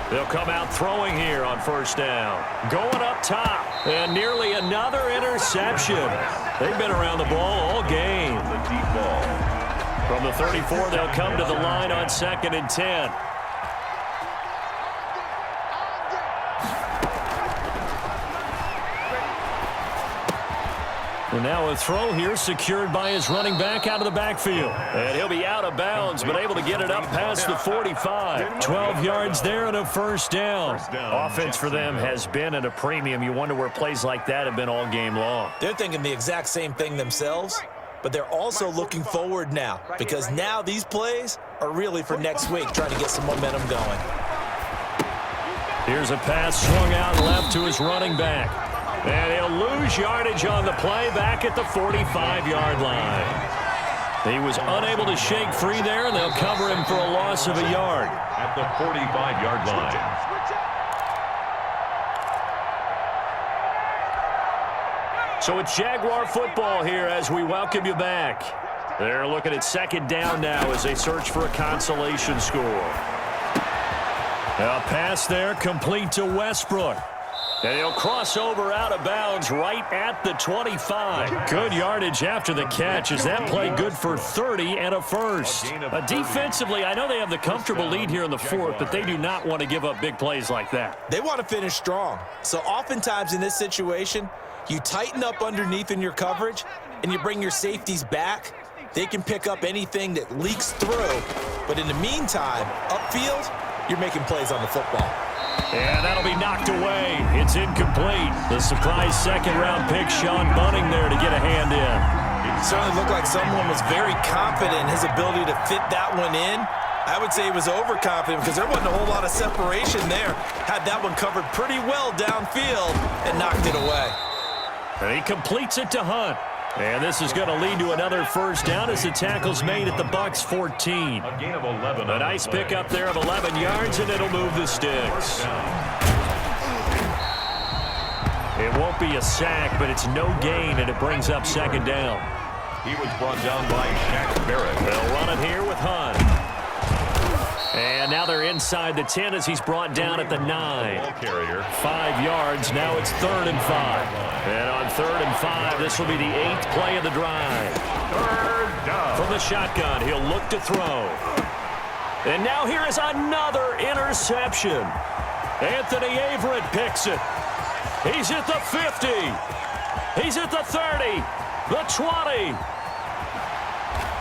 They'll come out throwing here on first down. Going up top. And nearly another interception. They've been around the ball all game. The deep ball. From the 34, they'll come to the line on 2nd and 10. And now a throw here secured by his running back out of the backfield. And he'll be out of bounds, but able to get it up past the 45. 12 yards there and a first down. Offense for them has been at a premium. You wonder where plays like that have been all game long. They're thinking the exact same thing themselves, but they're also looking forward now because now these plays are really for next week, trying to get some momentum going. Here's a pass swung out left to his running back. And he'll lose yardage on the play back at the 45-yard line. He was unable to shake free there, and they'll cover him for a loss of a yard. At the 45-yard line. So it's Jaguar football here as we welcome you back. They're looking at 2nd down now as they search for a consolation score. A pass there complete to Westbrook. And he'll cross over out of bounds right at the 25. Good yardage after the catch. Is that play good for 30 and a first? Defensively, I know they have the comfortable lead here in the 4th, but they do not want to give up big plays like that. They want to finish strong. So oftentimes in this situation, you tighten up underneath in your coverage and you bring your safeties back. They can pick up anything that leaks through. But in the meantime, upfield, you're making plays on the football. And that'll be knocked away. It's incomplete. The surprise 2nd-round pick, Sean Bunning, there to get a hand in. It certainly looked like someone was very confident in his ability to fit that one in. I would say he was overconfident because there wasn't a whole lot of separation there. Had that one covered pretty well downfield and knocked it away. And he completes it to Hunt. And this is going to lead to another first down as the tackle's made at the Bucs 14. A gain of 11. A nice pickup there of 11 yards, and it'll move the sticks. It won't be a sack, but it's no gain, and it brings up 2nd down. He was brought down by Shaq Barrett. They'll run it here with Hunt. And now they're inside the 10 as he's brought down at the 9. Ball carrier. 5 yards. Now it's 3rd and 5. And on 3rd and 5, this will be the 8th play of the drive. 3rd down. From the shotgun, he'll look to throw. And now here is another interception. Anthony Averett picks it. He's at the 50. He's at the 30. The 20.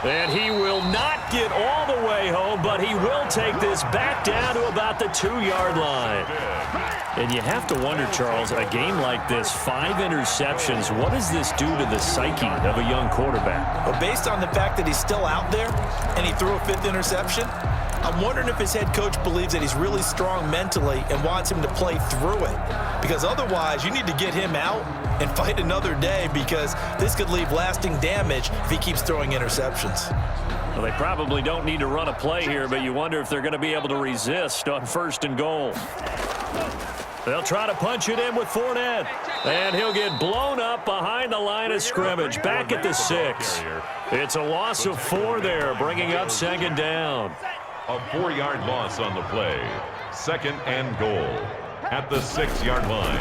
And he will not get all the way home, but he will take this back down to about the 2-yard line. And you have to wonder, Charles, a game like this, 5 interceptions, what does this do to the psyche of a young quarterback? Well, based on the fact that he's still out there and he threw a 5th interception, I'm wondering if his head coach believes that he's really strong mentally and wants him to play through it. Because otherwise, you need to get him out and fight another day because this could leave lasting damage if he keeps throwing interceptions. Well, they probably don't need to run a play here, but you wonder if they're going to be able to resist on 1st and goal. They'll try to punch it in with Fournette. And he'll get blown up behind the line of scrimmage, back at the 6. It's a loss of 4 there, bringing up 2nd down. A 4-yard loss on the play. 2nd and goal at the 6-yard line.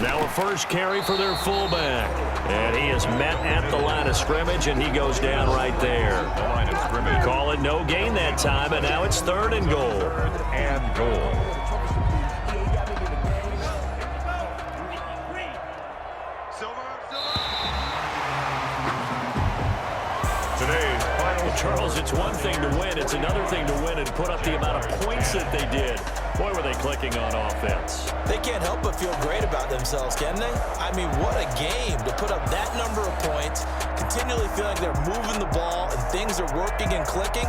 Now a first carry for their fullback. And he is met at the line of scrimmage, and he goes down right there. The line of scrimmage. Call it no gain that time, and now it's 3rd and goal. 3rd and goal. Today's final. Charles, it's one thing to win. It's another thing to win and put up the amount of points that they did. Boy, were they clicking on offense. They can't help but feel great about themselves, can they? I mean, what a game to put up that number of points, continually feeling like they're moving the ball and things are working and clicking.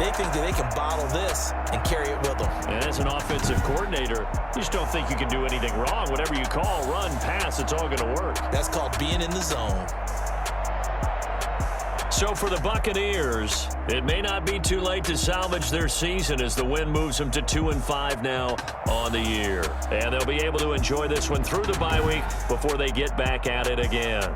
They think that they can bottle this and carry it with them. And as an offensive coordinator, you just don't think you can do anything wrong. Whatever you call, run, pass, it's all going to work. That's called being in the zone. So for the Buccaneers, it may not be too late to salvage their season as the win moves them to 2-5 now on the year. And they'll be able to enjoy this one through the bye week before they get back at it again.